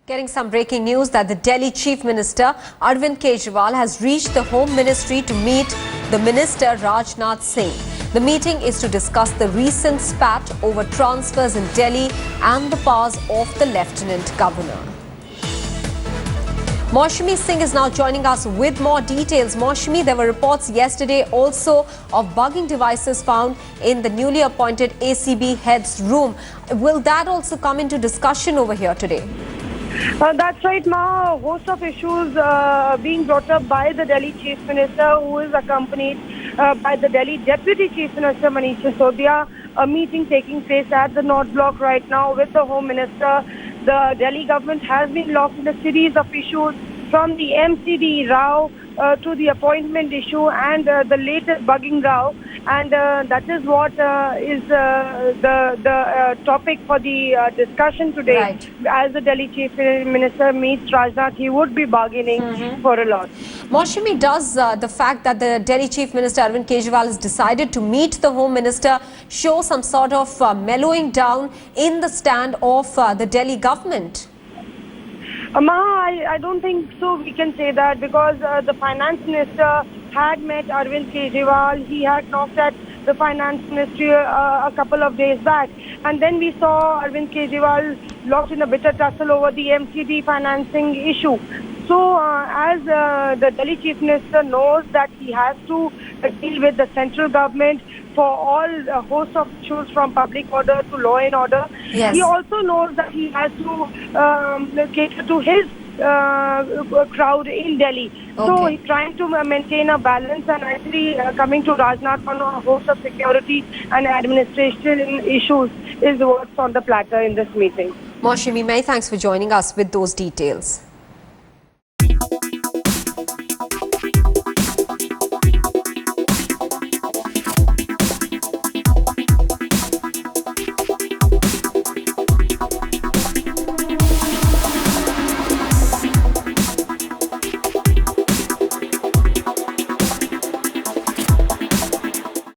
Getting some breaking news that the Delhi Chief Minister Arvind Kejriwal has reached the Home Ministry to meet the Minister Rajnath Singh. The meeting is to discuss the recent spat over transfers in Delhi and the powers of the Lieutenant Governor. Maushami Singh is now joining us with more details. Maushami, there were reports yesterday also of bugging devices found in the newly appointed ACB head's room. Will that also come into discussion over here today? That's right, Ma. A host of issues being brought up by the Delhi Chief Minister, who is accompanied by the Delhi Deputy Chief Minister Manish Sisodia. A meeting taking place at the North Block right now with the Home Minister. The Delhi government has been locked in a series of issues, from the MCD row to the appointment issue and the latest bugging row, and that is what is the topic for the discussion today. Right. As the Delhi Chief Minister meets Rajnath, he would be bargaining for a lot. Maushami, does the fact that the Delhi Chief Minister Arvind Kejriwal has decided to meet the Home Minister show some sort of mellowing down in the stand of the Delhi government? I don't think so we can say that, because the Finance Minister had met Arvind Kejriwal. He had knocked at the Finance Ministry a couple of days back. And then we saw Arvind Kejriwal locked in a bitter tussle over the MCD financing issue. So as the Delhi Chief Minister knows that he has to deal with the central government for all a host of issues, from public order to law and order. Yes. He also knows that he has to cater to his crowd in Delhi. Okay. So he's trying to maintain a balance, and actually coming to Rajnath on a host of security and administration issues is what's on the platter in this meeting. Maushami, many thanks for joining us with those details.